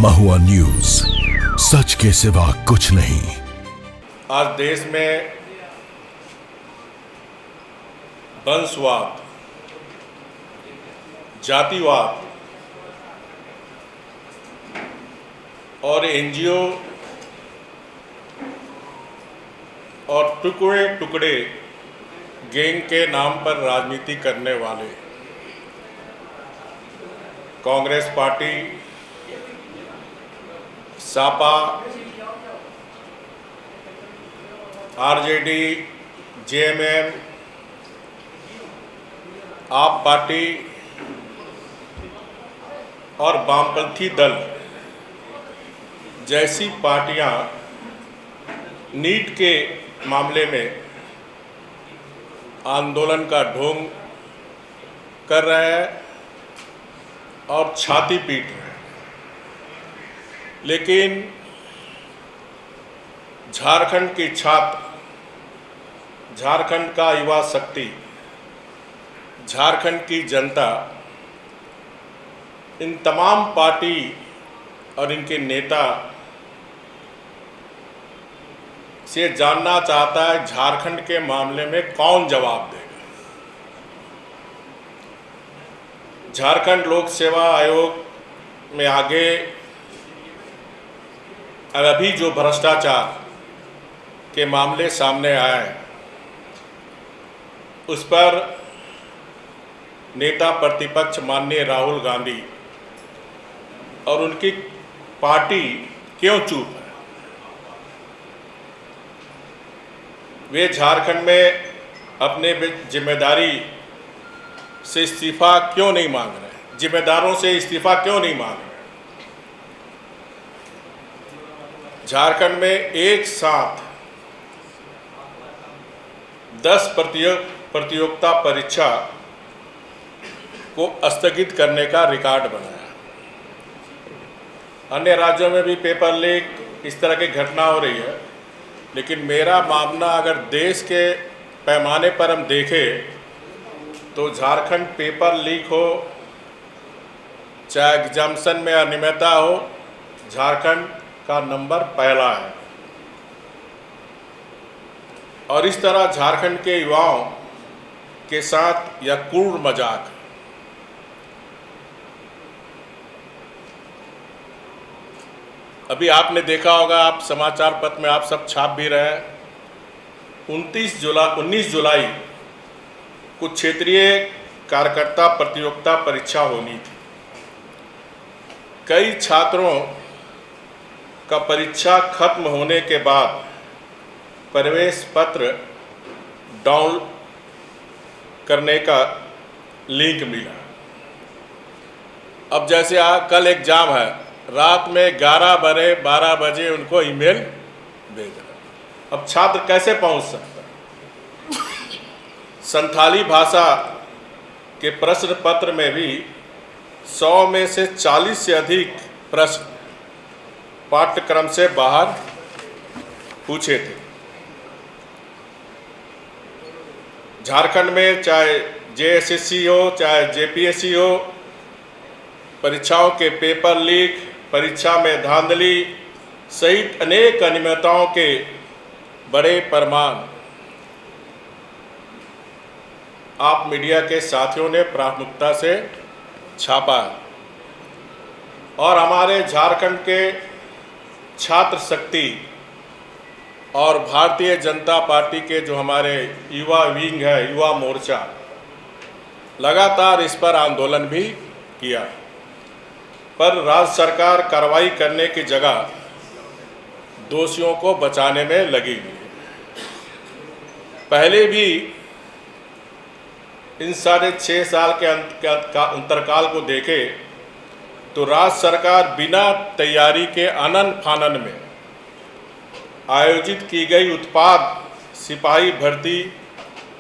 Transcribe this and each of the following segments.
महुआ news, सच के सिवा कुछ नहीं। आज देश में वंशवाद, जातिवाद और एनजीओ और टुकड़े टुकड़े गैंग के नाम पर राजनीति करने वाले Congress party, Sapa, RJD, JMM, आप पार्टी और वामपंथी दल जैसी पार्टियां नीट के मामले में आंदोलन का ढोंग कर रहे हैं और छाती पीट रहे हैं। लेकिन झारखंड की छात्र, झारखंड का युवा शक्ति, झारखंड की जनता इन तमाम पार्टी और इनके नेता से जानना चाहता है झारखंड के मामले में कौन जवाब देगा। झारखंड लोक सेवा आयोग में आगे अभी जो भ्रष्टाचार के मामले सामने आए उस पर नेता प्रतिपक्ष माननीय राहुल गांधी और उनकी पार्टी क्यों चुप है? वे झारखंड में अपने जिम्मेदारी से इस्तीफा क्यों नहीं मांग रहे? जिम्मेदारों से इस्तीफा क्यों नहीं मांग रहे? झारखंड में एक साथ 10 प्रतियोगिता परीक्षा को स्थगित करने का रिकॉर्ड बनाया। अन्य राज्यों में भी पेपर लीक इस तरह की घटना हो रही है, लेकिन मेरा मानना अगर देश के पैमाने पर हम देखें तो झारखंड पेपर लीक हो, चाहे एग्जामिनेशन में अनियमितता हो, झारखंड का नंबर पहला है। और इस तरह झारखंड के युवाओं के साथ यह क्रूर मजाक, अभी आपने देखा होगा, आप समाचार पत्र में आप सब छाप भी रहे हैं, 19 जुलाई कुछ क्षेत्रीय कार्यकर्ता प्रतियोगिता परीक्षा होनी थी। कई छात्रों का परीक्षा खत्म होने के बाद प्रवेश पत्र डाउन करने का लिंक मिला। अब जैसे कल एग्जाम है, रात में 12 बजे उनको ईमेल भेजा। अब छात्र कैसे पहुंच सकता है? संथाली भाषा के प्रश्न पत्र में भी 100 में से 40 से अधिक प्रश्न पाठ्यक्रम से बाहर पूछे थे। झारखंड में चाहे जेएसएससी हो, चाहे जेपीएससी हो, परीक्षाओं के पेपर लीक, परीक्षा में धांधली सहित अनेक अनियमितताओं के बड़े प्रमाण आप मीडिया के साथियों ने प्राथमिकता से छापा है। और हमारे झारखंड के छात्र शक्ति और भारतीय जनता पार्टी के जो हमारे युवा विंग है, युवा मोर्चा, लगातार इस पर आंदोलन भी किया, पर राज्य सरकार कार्रवाई करने की जगह दोषियों को बचाने में लगी हुई है। पहले भी इन 6.5 साल के अंतरकाल को देखें तो राज्य सरकार बिना तैयारी के आनन फानन में आयोजित की गई उत्पाद सिपाही भर्ती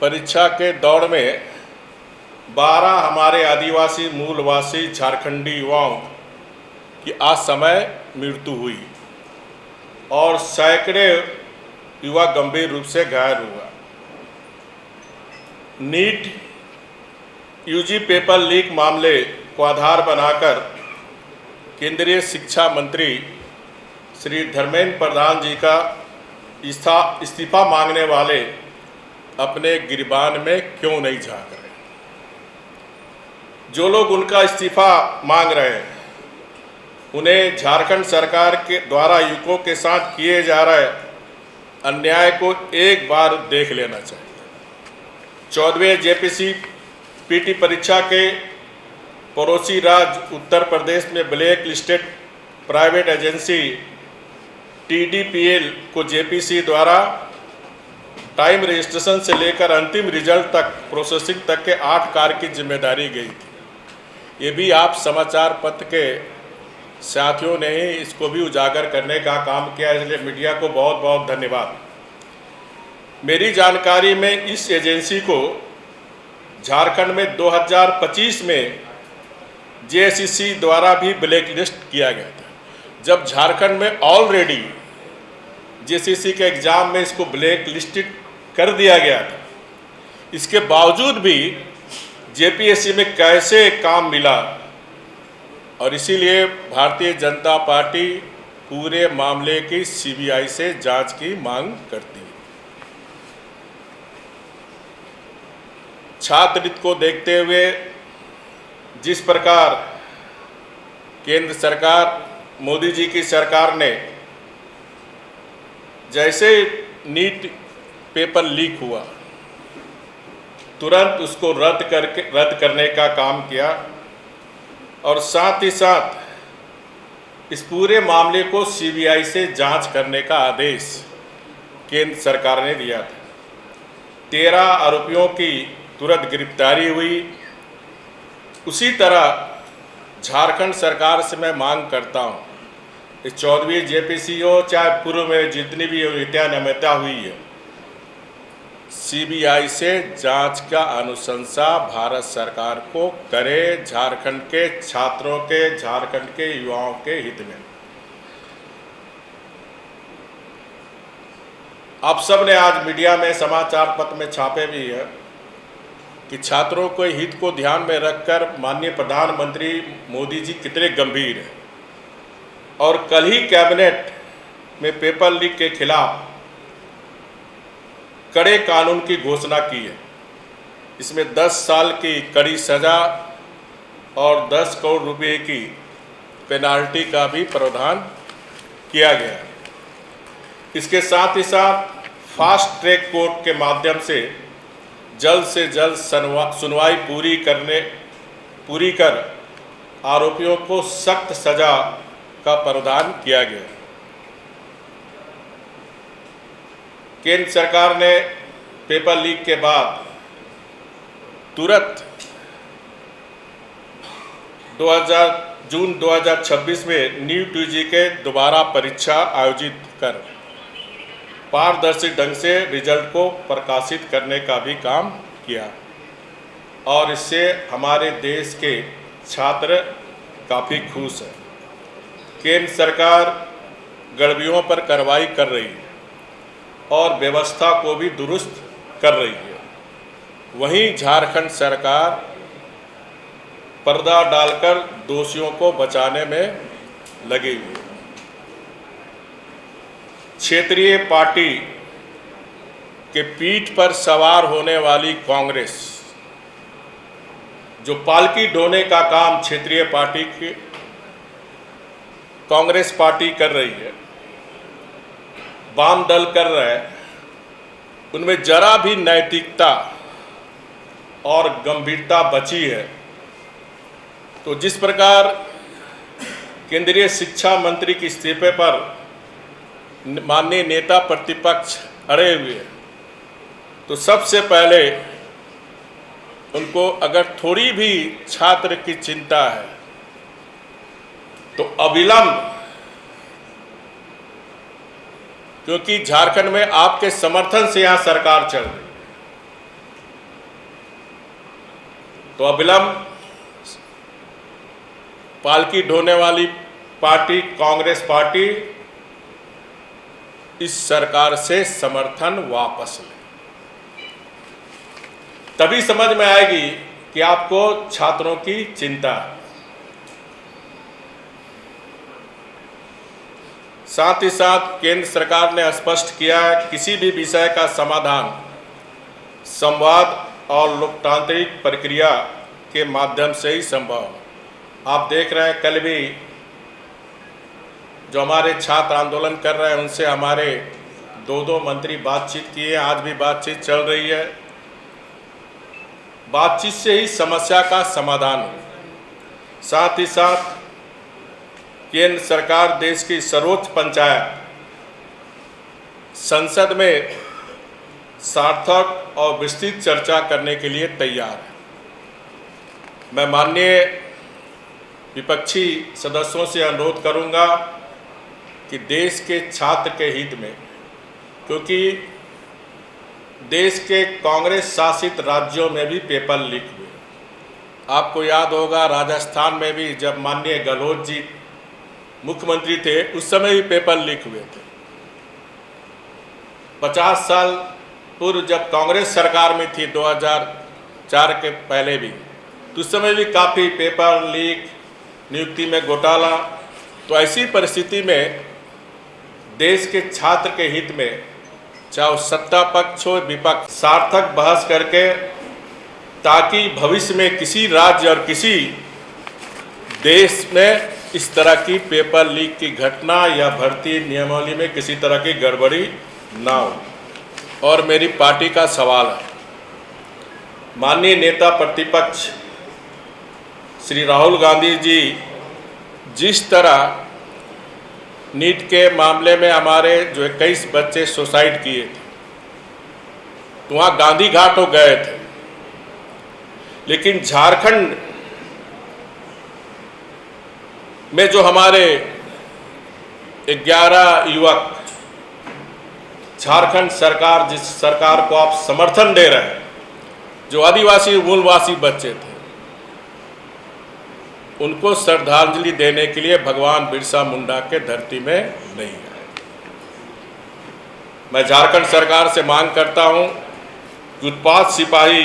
परीक्षा के दौड़ में 12 हमारे आदिवासी मूलवासी झारखंडी युवाओं की असमय मृत्यु हुई और सैकड़े युवा गंभीर रूप से घायल हुआ। नीट यूजी पेपर लीक मामले को आधार बनाकर केंद्रीय शिक्षा मंत्री श्री धर्मेंद्र प्रधान जी का इस्तीफा मांगने वाले अपने गिरबान में क्यों नहीं झांक रहे। जो लोग उनका इस्तीफा मांग रहे हैं उन्हें झारखंड सरकार के द्वारा युवकों के साथ किए जा रहे अन्याय को एक बार देख लेना चाहिए। 14वें जेपीसी पीटी परीक्षा के पड़ोसी राज्य उत्तर प्रदेश में black listed private agency TDPL को जेपीसी द्वारा टाइम रजिस्ट्रेशन से लेकर अंतिम रिजल्ट तक प्रोसेसिंग तक के 8 कार्य की जिम्मेदारी गई थी। ये भी आप समाचार पत्र के साथियों ने ही इसको भी उजागर करने का काम किया, इसलिए मीडिया को बहुत बहुत धन्यवाद। मेरी जानकारी में इस एजेंसी को झारखंड में 2025 में JSCC द्वारा भी ब्लैक लिस्ट किया गया था, जब झारखंड में ऑलरेडी JSCC के एग्ज़ाम में इसको ब्लैक लिस्टेड कर दिया गया था। इसके बावजूद भी JPSC में कैसे काम मिला, और इसीलिए भारतीय जनता पार्टी पूरे मामले की CBI से जांच की मांग करती है। छात्रहित को देखते हुए जिस प्रकार केंद्र सरकार, मोदी जी की सरकार ने जैसे नीट पेपर लीक हुआ तुरंत उसको रद्द करने का काम किया, और साथ ही साथ इस पूरे मामले को CBI से जांच करने का आदेश केंद्र सरकार ने दिया था। 13 आरोपियों की तुरंत गिरफ्तारी हुई। उसी तरह झारखंड सरकार से मैं मांग करता हूँ, इस 14वीं JPC हो चाहे पूर्व में जितनी भी नित्यानयमितता हुई है, CBI से जांच का अनुशंसा भारत सरकार को करे, झारखंड के छात्रों के, झारखंड के युवाओं के हित में। आप सब ने आज मीडिया में, समाचार पत्र में छापे भी है कि छात्रों के हित को ध्यान में रखकर माननीय प्रधानमंत्री मोदी जी कितने गंभीर हैं, और कल ही कैबिनेट में पेपर लीक के खिलाफ कड़े कानून की घोषणा की है। इसमें 10 साल की कड़ी सज़ा और 10 करोड़ रुपए की पेनाल्टी का भी प्रावधान किया गया है। इसके साथ ही साथ फास्ट ट्रैक कोर्ट के माध्यम से जल्द सुनवाई पूरी कर आरोपियों को सख्त सजा का प्रावधान किया गया। केंद्र सरकार ने पेपर लीक के बाद तुरंत जून 2026 में नीट UG के दोबारा परीक्षा आयोजित कर पारदर्शी ढंग से रिजल्ट को प्रकाशित करने का भी काम किया, और इससे हमारे देश के छात्र काफ़ी खुश हैं। केंद्र सरकार गड़बड़ियों पर कार्रवाई कर रही है और व्यवस्था को भी दुरुस्त कर रही है। वहीं झारखंड सरकार पर्दा डालकर दोषियों को बचाने में लगी हुई है। क्षेत्रीय पार्टी के पीठ पर सवार होने वाली कांग्रेस जो पालकी ढोने का काम क्षेत्रीय पार्टी की कांग्रेस पार्टी कर रही है, वाम दल कर रहा है, उनमें जरा भी नैतिकता और गंभीरता बची है। तो जिस प्रकार केंद्रीय शिक्षा मंत्री के इस्तीफे पर माननीय नेता प्रतिपक्ष अड़े हुए हैं, तो सबसे पहले उनको अगर थोड़ी भी छात्र की चिंता है तो अविलंब, क्योंकि झारखंड में आपके समर्थन से यहाँ सरकार चल रही है, तो अविलंब पालकी ढोने वाली पार्टी कांग्रेस पार्टी इस सरकार से समर्थन वापस ले, तभी समझ में आएगी कि आपको छात्रों की चिंता है। साथ ही साथ केंद्र सरकार ने स्पष्ट किया है किसी भी विषय का समाधान संवाद और लोकतांत्रिक प्रक्रिया के माध्यम से ही संभव है। आप देख रहे हैं कल भी जो हमारे छात्र आंदोलन कर रहे हैं उनसे हमारे दो मंत्री बातचीत किए, आज भी बातचीत चल रही है। बातचीत से ही समस्या का समाधान हो। साथ ही साथ केंद्र सरकार देश की सर्वोच्च पंचायत संसद में सार्थक और विस्तृत चर्चा करने के लिए तैयार है। मैं माननीय विपक्षी सदस्यों से अनुरोध करूंगा कि देश के छात्र के हित में, क्योंकि देश के कांग्रेस शासित राज्यों में भी पेपर लीक हुए। आपको याद होगा राजस्थान में भी जब माननीय गहलोत जी मुख्यमंत्री थे उस समय भी पेपर लीक हुए थे। 50 साल पूर्व जब कांग्रेस सरकार में थी 2004 के पहले भी, तो उस समय भी काफ़ी पेपर लीक, नियुक्ति में घोटाला। तो ऐसी परिस्थिति में देश के छात्र के हित में चाहे सत्ता पक्ष हो विपक्ष सार्थक बहस करके, ताकि भविष्य में किसी राज्य और किसी देश में इस तरह की पेपर लीक की घटना या भर्ती नियमावली में किसी तरह की गड़बड़ी ना हो। और मेरी पार्टी का सवाल है, माननीय नेता प्रतिपक्ष श्री राहुल गांधी जी जिस तरह नीट के मामले में हमारे जो 21 बच्चे सुसाइड किए थे तो वहाँ गांधी घाट हो गए थे, लेकिन झारखंड में जो हमारे 11 युवक, झारखंड सरकार जिस सरकार को आप समर्थन दे रहे हैं, जो आदिवासी मूलवासी बच्चे थे, उनको श्रद्धांजलि देने के लिए भगवान बिरसा मुंडा के धरती में नहीं आए। मैं झारखंड सरकार से मांग करता हूं कि उत्पाद सिपाही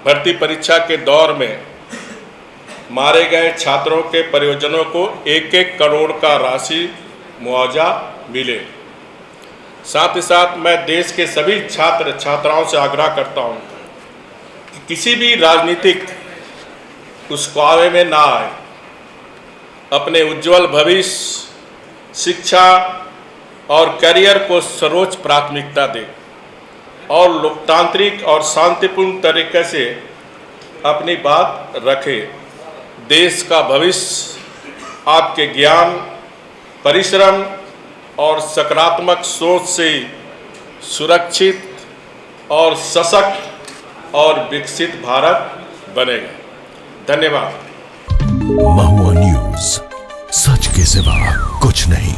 भर्ती परीक्षा के दौर में मारे गए छात्रों के परिजनों को 1-1 करोड़ का राशि मुआवजा मिले। साथ ही साथ मैं देश के सभी छात्र छात्राओं से आग्रह करता हूं कि किसी भी राजनीतिक उस कावे में ना आए, अपने उज्जवल भविष्य, शिक्षा और करियर को सर्वोच्च प्राथमिकता दें और लोकतांत्रिक और शांतिपूर्ण तरीके से अपनी बात रखें। देश का भविष्य आपके ज्ञान, परिश्रम और सकारात्मक सोच से सुरक्षित और सशक्त और विकसित भारत बनेगा। धन्यवाद। महुआ न्यूज, सच के सिवा कुछ नहीं।